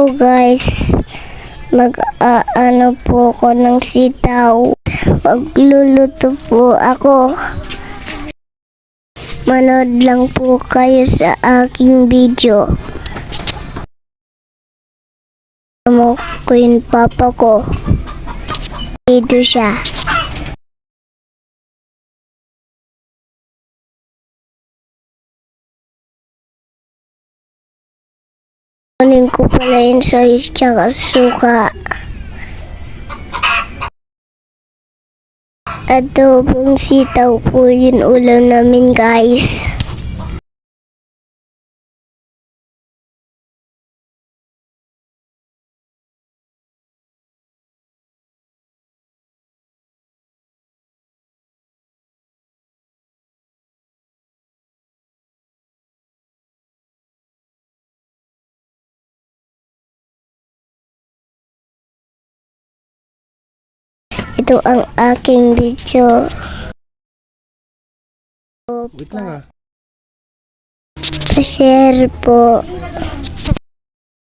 po guys, mag-ano po ako ng sitaw. Magluluto po ako. Manood lang po kayo sa aking video. Amo ko yung papa ko. Dito siya. Kunin ko pala yung soy tsaka suka. Adobong sitaw po yung ulam namin guys. Ito ang aking video. Wait lang ah. Pa-share po.